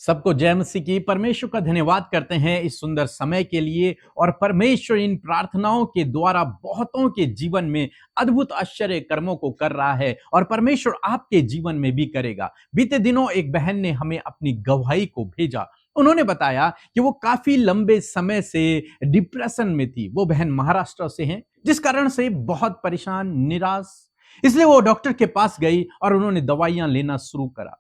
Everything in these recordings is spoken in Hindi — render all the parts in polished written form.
सबको जय मसीह की। परमेश्वर का धन्यवाद करते हैं इस सुंदर समय के लिए। और परमेश्वर इन प्रार्थनाओं के द्वारा बहुतों के जीवन में अद्भुत आश्चर्य कर्मों को कर रहा है और परमेश्वर आपके जीवन में भी करेगा। बीते दिनों एक बहन ने हमें अपनी गवाही को भेजा। उन्होंने बताया कि वो काफी लंबे समय से डिप्रेशन में थी। वो बहन महाराष्ट्र से हैं, जिस कारण से बहुत परेशान, निराश, इसलिए वो डॉक्टर के पास गई और उन्होंने दवाइयां लेना शुरू करा,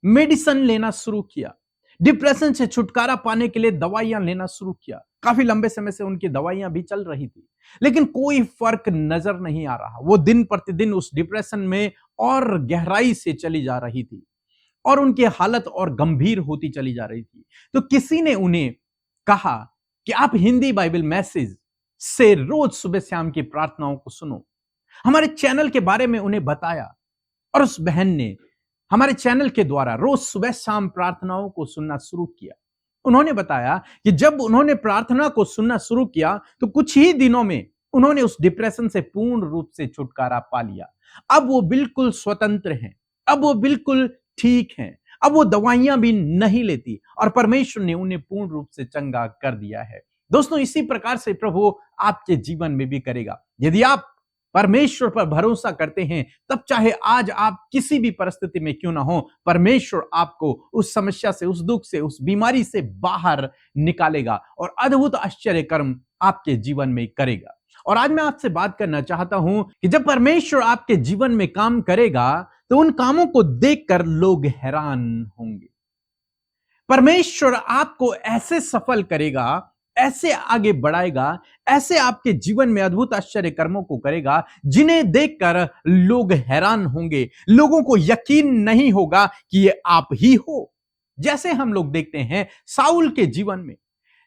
मेडिसिन लेना शुरू किया। डिप्रेशन से छुटकारा पाने के लिए दवाइयां लेना शुरू किया। काफी लंबे समय से उनकी दवाइयां भी चल रही थी, लेकिन कोई फर्क नजर नहीं आ रहा। वो दिन प्रतिदिन उस डिप्रेशन में और गहराई से चली जा रही थी और उनकी हालत और गंभीर होती चली जा रही थी। तो किसी ने उन्हें कहा कि आप हिंदी बाइबल मैसेज से रोज सुबह शाम की प्रार्थनाओं को सुनो। हमारे चैनल के बारे में उन्हें बताया और उस बहन ने हमारे चैनल के द्वारा रोज सुबह शाम प्रार्थनाओं को सुनना शुरू किया। उन्होंने बताया कि जब उन्होंने प्रार्थना को सुनना शुरू किया तो कुछ ही दिनों में उन्होंने उस डिप्रेशन से पूर्ण रूप से छुटकारा पा लिया। अब वो बिल्कुल स्वतंत्र हैं, अब वो बिल्कुल ठीक हैं, अब वो दवाइयां भी नहीं लेती और परमेश्वर ने उन्हें पूर्ण रूप से चंगा कर दिया है। दोस्तों, इसी प्रकार से प्रभु आपके जीवन में भी करेगा। यदि आप परमेश्वर पर भरोसा करते हैं, तब चाहे आज आप किसी भी परिस्थिति में क्यों ना हो, परमेश्वर आपको उस समस्या से, उस दुख से, उस बीमारी से बाहर निकालेगा और अद्भुत आश्चर्य कर्म आपके जीवन में करेगा। और आज मैं आपसे बात करना चाहता हूं कि जब परमेश्वर आपके जीवन में काम करेगा तो उन कामों को देखकर लोग हैरान होंगे। परमेश्वर आपको ऐसे सफल करेगा, ऐसे आगे बढ़ाएगा, ऐसे आपके जीवन में अद्भुत आश्चर्य कर्मों को करेगा जिन्हें देखकर लोग हैरान होंगे। लोगों को यकीन नहीं होगा कि ये आप ही हो। जैसे हम लोग देखते हैं साउल के जीवन में,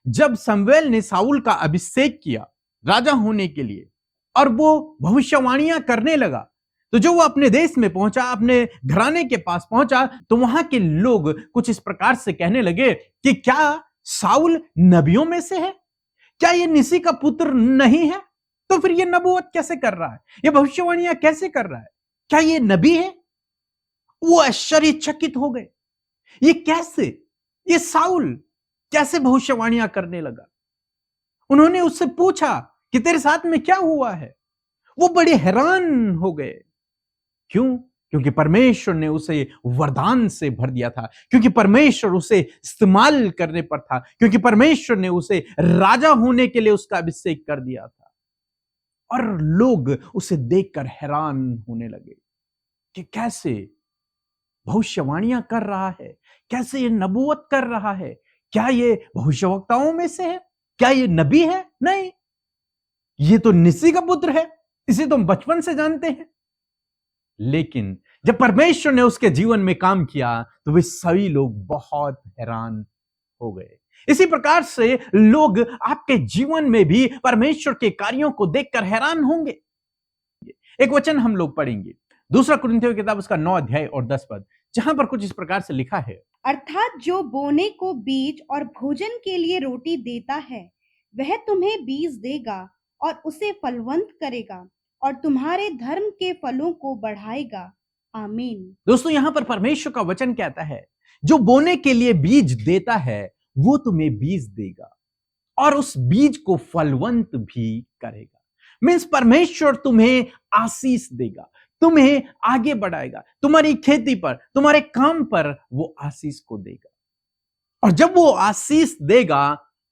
जब शमूएल ने साउल का अभिषेक किया राजा होने के लिए और वो भविष्यवाणियां करने लगा, तो जो वो अपने देश में पहुंचा, अपने घराने के पास पहुंचा, तो वहां के लोग कुछ इस प्रकार से कहने लगे कि क्या साउल नबियों में से है? क्या ये निसी का पुत्र नहीं है? तो फिर ये नबूवत कैसे कर रहा है? ये भविष्यवाणियां कैसे कर रहा है? क्या ये नबी है? वो आश्चर्यचकित हो गए। ये कैसे? ये साउल कैसे भविष्यवाणियां करने लगा? उन्होंने उससे पूछा कि तेरे साथ में क्या हुआ है? वो बड़े हैरान हो गए। क्यों? क्योंकि परमेश्वर ने उसे वरदान से भर दिया था, क्योंकि परमेश्वर उसे इस्तेमाल करने पर था, क्योंकि परमेश्वर ने उसे राजा होने के लिए उसका अभिषेक कर दिया था। और लोग उसे देखकर हैरान होने लगे कि कैसे भविष्यवाणियां कर रहा है, कैसे ये नबूवत कर रहा है। क्या ये भविष्यवक्ताओं में से है? क्या ये नबी है? नहीं, ये तो निसी का पुत्र है, इसे तो हम बचपन से जानते हैं। लेकिन जब परमेश्वर ने उसके जीवन में काम किया तो वे सभी लोग बहुत हैरान हो गए। इसी प्रकार से लोग आपके जीवन में भी परमेश्वर के कार्यों को देखकर हैरान होंगे। एक वचन हम लोग पढ़ेंगे, दूसरा कुरिन्थियों की किताब उसका 9 अध्याय और 10 पद, जहां पर कुछ इस प्रकार से लिखा है, अर्थात जो बोने को बीज और भोजन के लिए रोटी देता है, वह तुम्हें बीज देगा और उसे फलवंत करेगा और तुम्हारे धर्म के फलों को बढ़ाएगा। आमीन। दोस्तों, यहां पर परमेश्वर का वचन कहता है, जो बोने के लिए बीज देता है वो तुम्हें बीज देगा और उस बीज को फलवंत भी करेगा। मीन्स परमेश्वर तुम्हें आशीष देगा, तुम्हें आगे बढ़ाएगा, तुम्हारी खेती पर, तुम्हारे काम पर वो आशीष को देगा। और जब वो आशीष देगा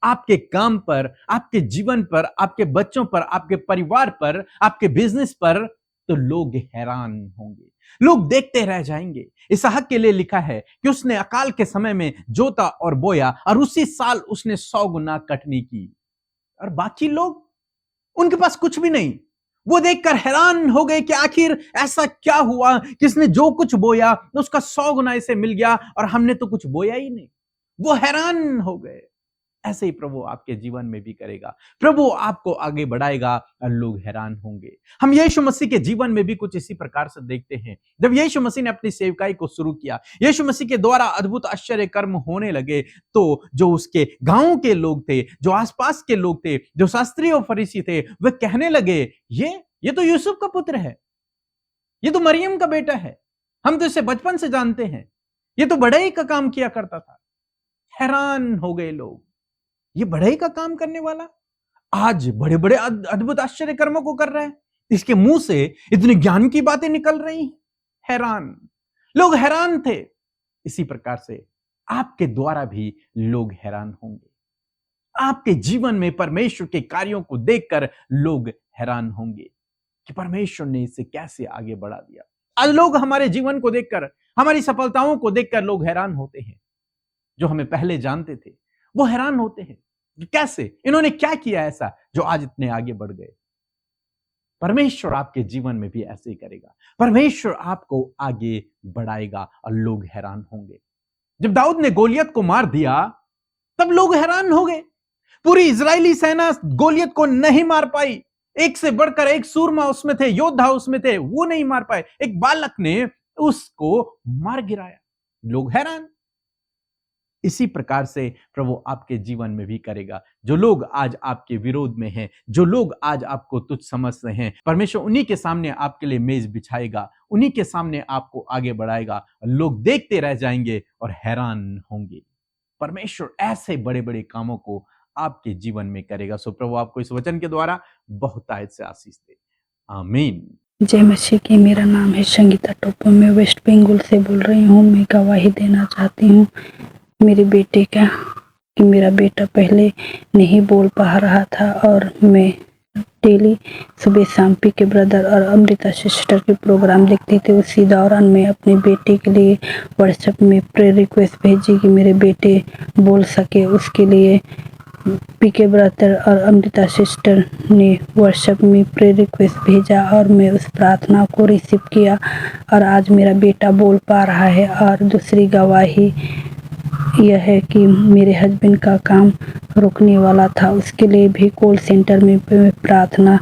आपके काम पर, आपके जीवन पर, आपके बच्चों पर, आपके परिवार पर, आपके बिजनेस पर, तो लोग हैरान होंगे, लोग देखते रह जाएंगे। इसहाक के लिए लिखा है कि उसने अकाल के समय में जोता और बोया और उसी साल उसने 100 गुना कटनी की। और बाकी लोग, उनके पास कुछ भी नहीं। वो देखकर हैरान हो गए कि आखिर ऐसा क्या हुआ, किसने जो कुछ बोया उसका 100 गुना इसे मिल गया और हमने तो कुछ बोया ही नहीं। वो हैरान हो गए। ऐसे ही प्रभु आपके जीवन में भी करेगा। प्रभु आपको आगे बढ़ाएगा और लोग हैरान होंगे। हम यीशु मसीह के जीवन में भी कुछ इसी प्रकार से देखते हैं। जब यीशु मसीह ने अपनी सेवकाई को शुरू किया, यीशु मसीह के द्वारा अद्भुत आश्चर्य कर्म होने लगे, तो जो उसके गांव के लोग थे, जो आसपास के लोग थे, जो शास्त्री और फरीसी थे, वे कहने लगे, ये तो यूसुफ का पुत्र है, ये तो मरियम का बेटा है, हम तो इसे बचपन से जानते हैं, ये तो बढ़ई का काम किया करता था। हैरान हो गए लोग, ये बढ़ई का काम करने वाला आज बड़े बड़े अद्भुत आश्चर्य कर्मों को कर रहा है, इसके मुंह से इतने ज्ञान की बातें निकल रही हैं। हैरान, लोग हैरान थे। इसी प्रकार से आपके द्वारा भी लोग हैरान होंगे। आपके जीवन में परमेश्वर के कार्यों को देखकर लोग हैरान होंगे कि परमेश्वर ने इसे कैसे आगे बढ़ा दिया। आज लोग हमारे जीवन को देखकर, हमारी सफलताओं को देखकर लोग हैरान होते हैं। जो हमें पहले जानते थे वो हैरान होते हैं कि कैसे इन्होंने क्या किया ऐसा जो आज इतने आगे बढ़ गए। परमेश्वर आपके जीवन में भी ऐसे ही करेगा। परमेश्वर आपको आगे बढ़ाएगा और लोग हैरान होंगे। जब दाऊद ने गोलियत को मार दिया तब लोग हैरान हो गए। पूरी इजरायली सेना गोलियत को नहीं मार पाई। एक से बढ़कर एक सूरमा उसमें थे, योद्धा उसमें थे, वो नहीं मार पाए। एक बालक ने उसको मार गिराया, लोग हैरान। इसी प्रकार से प्रभु आपके जीवन में भी करेगा। जो लोग आज आपके विरोध में हैं, जो लोग आज आपको तुच्छ समझते हैं, परमेश्वर उन्हीं के सामने आपके लिए मेज बिछाएगा, उन्हीं के सामने आपको आगे बढ़ाएगा। लोग देखते रह जाएंगे और हैरान होंगे। परमेश्वर ऐसे बड़े बड़े कामों को आपके जीवन में करेगा। सो प्रभु आपको इस वचन के द्वारा बहुतायत से आशीष दे। आमीन। जय मसीह की। मेरा नाम है संगीता टोपो। मैं वेस्ट बंगाल से बोल रही हूँ। मैं गवाही देना चाहती हूँ मेरे बेटे का, कि मेरा बेटा पहले नहीं बोल पा रहा था और मैं डेली सुबह शाम पी के ब्रदर और अमृता सिस्टर के प्रोग्राम देखती थी। उसी दौरान मैं अपने बेटे के लिए व्हाट्सएप में प्रेयर रिक्वेस्ट भेजी कि मेरे बेटे बोल सके। उसके लिए पीके ब्रदर और अमृता सिस्टर ने व्हाट्सएप में प्रेयर रिक्वेस्ट भेजा और मैं उस प्रार्थना को रिसीव किया और आज मेरा बेटा बोल पा रहा है। और दूसरी गवाही यह है कि मेरे हस्बैंड का काम रुकने वाला था, उसके लिए भी कॉल सेंटर में प्रार्थना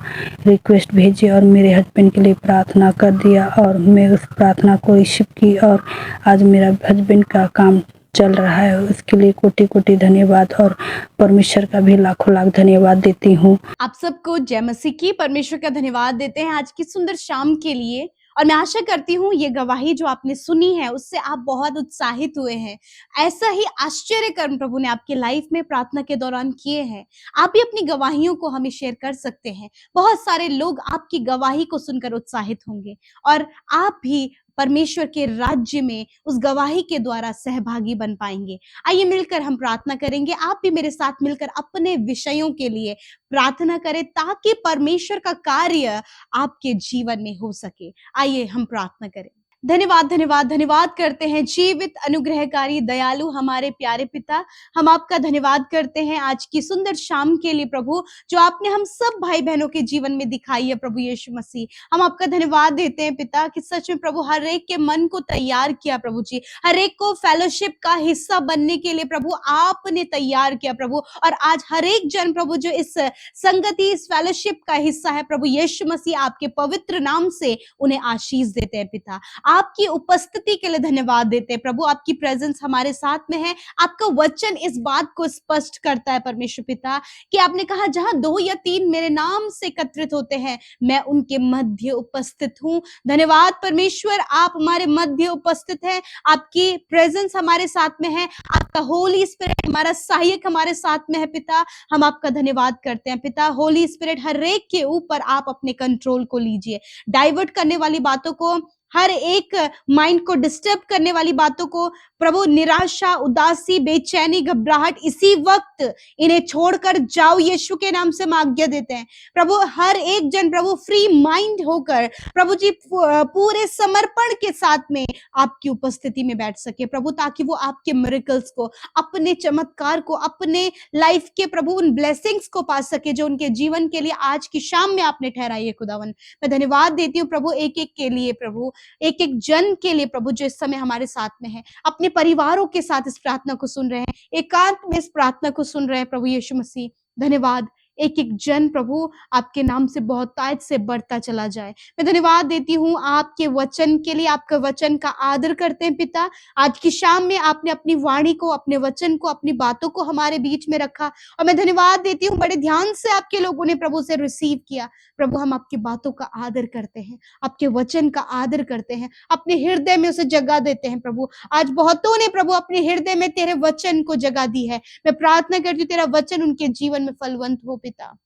रिक्वेस्ट भेजी और मेरे हस्बैंड के लिए प्रार्थना कर दिया और मैं उस प्रार्थना को रिसीव की और आज मेरा हस्बैंड का काम चल रहा है। उसके लिए कोटि कोटि धन्यवाद और परमेश्वर का भी लाखों लाख धन्यवाद देती हूँ। आप सबको जय मसीह की। परमेश्वर का धन्यवाद देते हैं आज की सुंदर शाम के लिए। और मैं आशा करती हूँ ये गवाही जो आपने सुनी है उससे आप बहुत उत्साहित हुए हैं। ऐसा ही आश्चर्य कर्म प्रभु ने आपकी लाइफ में प्रार्थना के दौरान किए हैं। आप भी अपनी गवाहियों को हमें शेयर कर सकते हैं। बहुत सारे लोग आपकी गवाही को सुनकर उत्साहित होंगे और आप भी परमेश्वर के राज्य में उस गवाही के द्वारा सहभागी बन पाएंगे। आइए मिलकर हम प्रार्थना करेंगे। आप भी मेरे साथ मिलकर अपने विषयों के लिए प्रार्थना करें ताकि परमेश्वर का कार्य आपके जीवन में हो सके। आइए हम प्रार्थना करें। धन्यवाद धन्यवाद धन्यवाद करते हैं जीवित अनुग्रहकारी दयालु हमारे प्यारे पिता। हम आपका धन्यवाद करते हैं आज की सुंदर शाम के लिए प्रभु, जो आपने हम सब भाई बहनों के जीवन में दिखाई है प्रभु यीशु मसीह। हम आपका धन्यवाद देते हैं पिता कि सच में प्रभु हर एक के मन को तैयार किया प्रभु जी, हर एक को फेलोशिप का हिस्सा बनने के लिए प्रभु आपने तैयार किया प्रभु। और आज हर एक जन प्रभु जो इस संगति, इस फेलोशिप का हिस्सा है प्रभु यीशु मसीह, आपके पवित्र नाम से उन्हें आशीष देते हैं पिता। आपकी उपस्थिति के लिए धन्यवाद देते हैं प्रभु। आपकी प्रेजेंस हमारे साथ में है। आपका वचन इस बात को स्पष्ट करता है परमेश्वर पिता कि आपने कहा जहां 2 या 3 मेरे नाम से एकत्रित होते हैं मैं उनके मध्य उपस्थित हूं। धन्यवाद परमेश्वर, आप हमारे मध्य उपस्थित हैं। आपकी प्रेजेंस हमारे साथ में है। आपका होली स्पिरिट हमारा सहायक हमारे साथ में है पिता। हम आपका धन्यवाद करते हैं पिता। होली स्पिरिट हर एक के ऊपर आप अपने कंट्रोल को लीजिए। डाइवर्ट करने वाली बातों को, हर एक माइंड को डिस्टर्ब करने वाली बातों को प्रभु, निराशा, उदासी, बेचैनी, घबराहट, इसी वक्त इन्हें छोड़कर जाओ यीशु के नाम से हम आज्ञा देते हैं प्रभु। हर एक जन प्रभु फ्री माइंड होकर प्रभु जी पूरे समर्पण के साथ में आपकी उपस्थिति में बैठ सके प्रभु, ताकि वो आपके मिरेकल्स को, अपने चमत्कार को, अपने लाइफ के प्रभु उन ब्लेसिंग्स को पा सके जो उनके जीवन के लिए आज की शाम में आपने ठहराई है खुदावन। मैं धन्यवाद देती हूँ प्रभु एक एक के लिए प्रभु, एक एक जन के लिए प्रभु जो इस समय हमारे साथ में है, अपने परिवारों के साथ इस प्रार्थना को सुन रहे हैं, एकांत में इस प्रार्थना को सुन रहे हैं प्रभु यीशु मसीह। धन्यवाद एक एक जन प्रभु आपके नाम से बहुतायत से बढ़ता चला जाए। मैं धन्यवाद देती हूँ आपके वचन के लिए, आपका वचन का आदर करते हैं पिता। आज की शाम में आपने अपनी वाणी को, अपने वचन को, अपनी बातों को हमारे बीच में रखा और मैं धन्यवाद देती हूँ बड़े ध्यान से आपके लोगों ने प्रभु से रिसीव किया। प्रभु हम आपकी बातों का आदर करते हैं, आपके वचन का आदर करते हैं, अपने हृदय में उसे जगह देते हैं। प्रभु आज बहुतों ने प्रभु अपने हृदय में तेरे वचन को जगह दी है। मैं प्रार्थना करती हूँ तेरा वचन उनके जीवन में फलवंत हो पिता।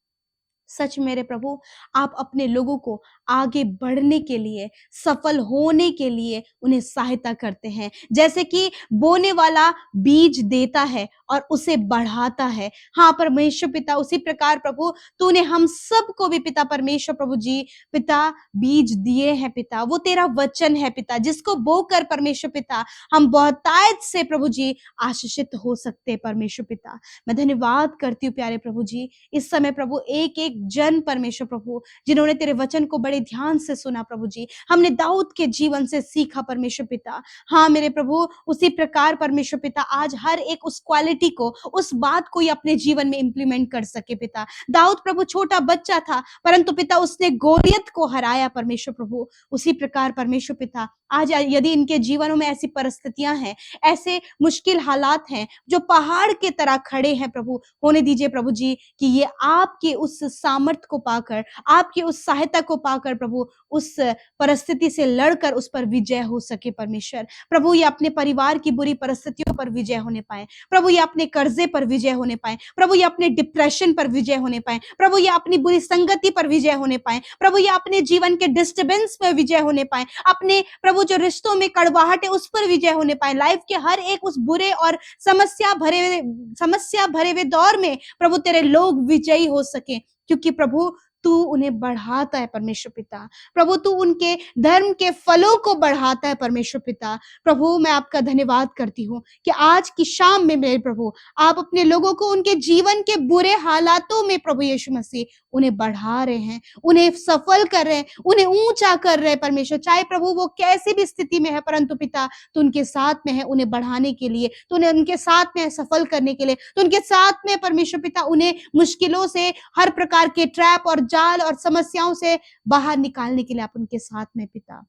सच मेरे प्रभु, आप अपने लोगों को आगे बढ़ने के लिए, सफल होने के लिए उन्हें सहायता करते हैं। जैसे कि बोने वाला बीज देता है और उसे बढ़ाता है। हाँ परमेश्वर पिता, उसी प्रकार प्रभु तूने हम सबको भी पिता परमेश्वर प्रभु जी पिता बीज दिए हैं पिता। वो तेरा वचन है पिता, जिसको बोकर परमेश्वर पिता हम बहुतायत से प्रभु जी आशीषित हो सकते हैं परमेश्वर पिता। मैं धन्यवाद करती हूँ प्यारे प्रभु जी, इस समय प्रभु एक एक जन परमेश्वर प्रभु जिन्होंने तेरे वचन को बड़े ध्यान से सुना प्रभु जी, हमने दाऊद के जीवन से सीखा परमेश्वर पिता। हाँ मेरे प्रभु, उसी प्रकार परमेश्वर पिता आज हर एक उस क्वालिटी को, उस बात को ही अपने जीवन में इंप्लीमेंट कर सके पिता। दाऊद प्रभु छोटा बच्चा था, परंतु पिता उसने गोलियत को हराया परमेश्वर प्रभु। उसी प्रकार परमेश्वर पिता आज यदि इनके जीवनों में ऐसी परिस्थितियां हैं, ऐसे मुश्किल हालात हैं जो पहाड़ के तरह खड़े हैं प्रभु, होने दीजिए प्रभु जी कि ये आपके उस सामर्थ को पाकर, आपकी उस सहायता को पाकर प्रभु उस परिस्थिति से लड़कर उस पर विजय हो सके परमेश्वर। प्रभु ये अपने परिवार की बुरी परिस्थितियों पर विजय होने पाए, प्रभु ये अपने कर्जे पर विजय होने पाए, प्रभु ये अपने डिप्रेशन पर विजय होने पाए, प्रभु ये अपनी बुरी संगति पर विजय होने पाए, प्रभु ये अपने जीवन के डिस्टर्बेंस पर विजय होने पाए, अपने प्रभु जो रिश्तों में कड़वाहट है उस पर विजय होने पाए। लाइफ के हर एक उस बुरे और समस्या भरे हुए दौर में प्रभु तेरे लोग विजयी हो सके, क्योंकि प्रभु तू उन्हें बढ़ाता है परमेश्वर पिता। प्रभु तू उनके धर्म के फलों को बढ़ाता है परमेश्वर पिता। प्रभु मैं आपका धन्यवाद करती हूँ कि आज की शाम में मेरे प्रभु आप अपने लोगों को उनके जीवन के बुरे हालातों में प्रभु यीशु मसीह उन्हें बढ़ा रहे हैं, उन्हें सफल कर रहे हैं, उन्हें ऊंचा कर रहे हैं परमेश्वर। चाहे प्रभु वो कैसी भी स्थिति में है, परंतु पिता तू उनके साथ में है उन्हें बढ़ाने के लिए, तू उनके साथ में है सफल करने के लिए, तो उनके साथ में परमेश्वर पिता उन्हें मुश्किलों से, हर प्रकार के ट्रैप और जाल और समस्याओं से बाहर निकालने के लिए आप उनके साथ में पिता।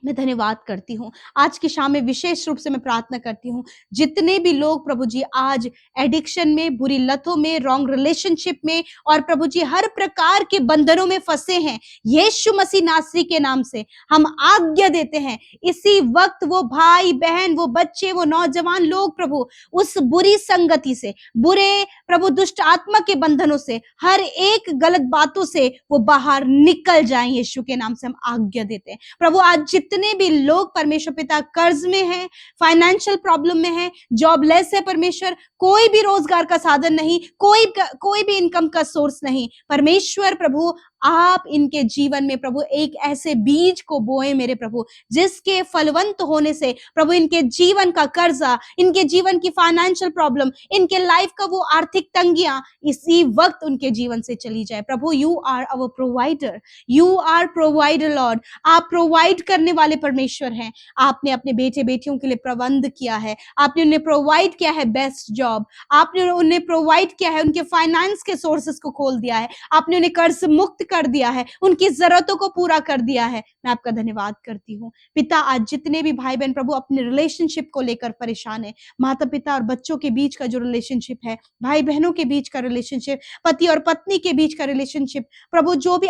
मैं धन्यवाद करती हूँ। आज की शाम में विशेष रूप से मैं प्रार्थना करती हूँ, जितने भी लोग प्रभु जी आज एडिक्शन में, बुरी लतों में, रॉन्ग रिलेशनशिप में और प्रभु जी हर प्रकार के बंधनों में फंसे हैं, यीशु मसीह नासरी के नाम से हम आज्ञा देते हैं इसी वक्त वो भाई बहन, वो बच्चे, वो नौजवान लोग प्रभु उस बुरी संगति से, बुरे प्रभु दुष्ट आत्मा के बंधनों से, हर एक गलत बातों से वो बाहर निकल जाएं। यीशु के नाम से हम आज्ञा देते हैं प्रभु। आज जितने भी लोग परमेश्वर पिता कर्ज में हैं, फाइनेंशियल प्रॉब्लम में हैं, जॉबलेस है परमेश्वर, कोई भी रोजगार का साधन नहीं, कोई भी इनकम का सोर्स नहीं, परमेश्वर प्रभु आप इनके जीवन में प्रभु एक ऐसे बीज को बोए मेरे प्रभु, जिसके फलवंत होने से प्रभु इनके जीवन का कर्जा, इनके जीवन की फाइनेंशियल प्रॉब्लम, इनके लाइफ का वो आर्थिक तंगियां इसी वक्त उनके जीवन से चली जाए। प्रभु you are our provider, you are provider lord. आप प्रोवाइड करने वाले परमेश्वर हैं। आपने अपने बेटे बेटियों के लिए प्रबंध किया है, आपने उन्हें प्रोवाइड किया है बेस्ट जॉब, आपने उन्हें प्रोवाइड किया है, उनके फाइनेंस के सोर्सेस को खोल दिया है, आपने उन्हें कर्ज मुक्त कर दिया है, उनकी जरूरतों को पूरा कर दिया है। मैं आपका धन्यवाद करती हूँ पिता। आज जितने भी भाई बहन प्रभु अपने रिलेशनशिप को लेकर परेशान है, माता पिता और बच्चों के बीच का जो रिलेशनशिप है, भाई बहनों के बीच का रिलेशनशिप, पति और पत्नी के बीच का रिलेशनशिप, प्रभु जो भी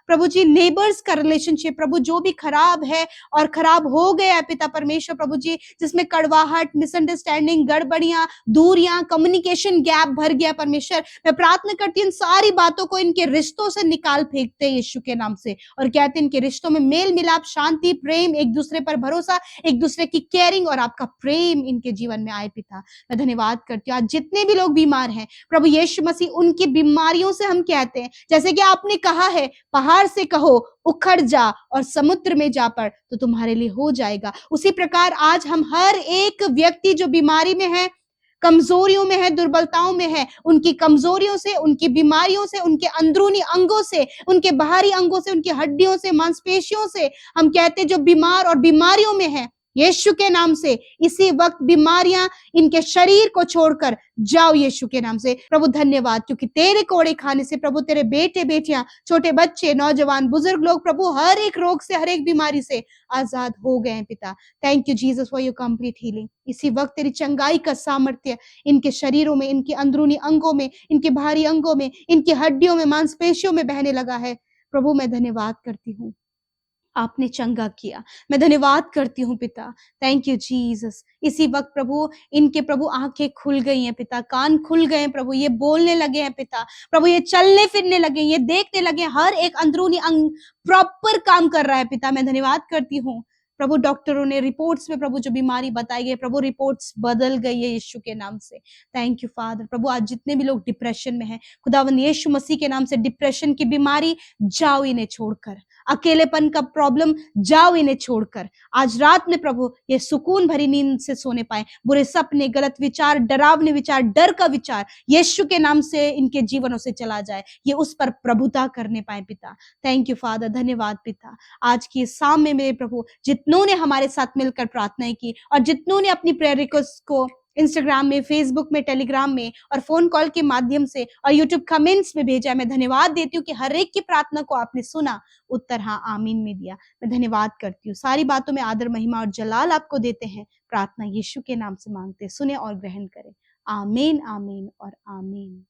प्रभु जी नेबर्स का रिलेशनशिप प्रभु जो भी खराब है और खराब हो गया है पिता परमेश्वर प्रभु जी, जिसमें कड़वाहट, मिसअंडरस्टैंडिंग, गड़बड़ियां, दूरियां, कम्युनिकेशन गैप भर गया परमेश्वर, मैं प्रार्थना करती हूँ इन सारी बातों को इनके रिश्तों से निकाल फेंकते यीशु के नाम से, और कहते हैं इनके रिश्तों में मेल मिलाप, शांति, प्रेम, एक दूसरे पर भरोसा, एक दूसरे की केयरिंग और आपका प्रेम इनके जीवन में आए पिता। मैं धन्यवाद करती हूँ। आज जितने भी लोग बीमार हैं प्रभु यीशु मसीह, उनकी बीमारियों से हम कहते हैं, जैसे कि आपने कहा है, पहाड़ से कहो उखड़ जा और समुद्र में जा पड़ तो तुम्हारे लिए हो जाएगा। उसी प्रकार आज हम हर एक व्यक्ति जो बीमारी में है, कमजोरियों में है, दुर्बलताओं में है, उनकी कमजोरियों से, उनकी बीमारियों से, उनके अंदरूनी अंगों से, उनके बाहरी अंगों से, उनकी हड्डियों से, मांसपेशियों से, हम कहते हैं जो बीमार और बीमारियों में है, यीशु के नाम से इसी वक्त बीमारियां इनके शरीर को छोड़कर जाओ यीशु के नाम से। प्रभु धन्यवाद, क्योंकि तेरे कोड़े खाने से प्रभु तेरे बेटे बेटियां, छोटे बच्चे, नौजवान, बुजुर्ग लोग प्रभु हर एक रोग से, हर एक बीमारी से आजाद हो गए हैं पिता। Thank you Jesus for your complete healing. इसी वक्त तेरी चंगाई का सामर्थ्य इनके शरीरों में, इनके अंदरूनी अंगों में, इनके बाहरी अंगों में, इनकी हड्डियों में, मांसपेशियों में बहने लगा है। प्रभु मैं धन्यवाद करती हूँ, आपने चंगा किया। मैं धन्यवाद करती हूँ पिता। Thank you Jesus. इसी वक्त प्रभु इनके प्रभु आंखें खुल गई हैं पिता, कान खुल गए हैं प्रभु, ये बोलने लगे हैं पिता, प्रभु ये चलने फिरने लगे, ये देखने लगे, हर एक अंदरूनी अंग प्रॉपर काम कर रहा है पिता। मैं धन्यवाद करती हूँ प्रभु। डॉक्टरों ने रिपोर्ट्स में प्रभु जो बीमारी बताई गई प्रभु, रिपोर्ट्स बदल गई है यीशु के नाम से। Thank you father. प्रभु आज जितने भी लोग डिप्रेशन में हैं, खुदावन यीशु मसीह के नाम से डिप्रेशन की बीमारी जाओ इन्हें छोड़कर, अकेलेपन का प्रॉब्लम जाओ इन्हें छोड़कर। आज रात में प्रभु ये सुकून भरी नींद से सोने पाए, बुरे सपने, गलत विचार, डरावने विचार, डर का विचार यीशु के नाम से इनके जीवनों से चला जाए, ये उस पर प्रभुता करने पाए पिता। Thank you father. धन्यवाद पिता। आज की इस शाम में मेरे प्रभु जितनों ने हमारे साथ मिलकर प्रार्थनाएं की और जितनों ने अपनी प्रेयर रिक्वेस्ट को इंस्टाग्राम में, फेसबुक में, टेलीग्राम में और फोन कॉल के माध्यम से और यूट्यूब कमेंट्स में भेजा है, मैं धन्यवाद देती हूँ कि हर एक की प्रार्थना को आपने सुना, उत्तर हाँ आमीन में दिया। मैं धन्यवाद करती हूँ। सारी बातों में आदर, महिमा और जलाल आपको देते हैं। प्रार्थना यीशु के नाम से मांगते, सुने और ग्रहण करें। आमीन, आमीन और आमीन।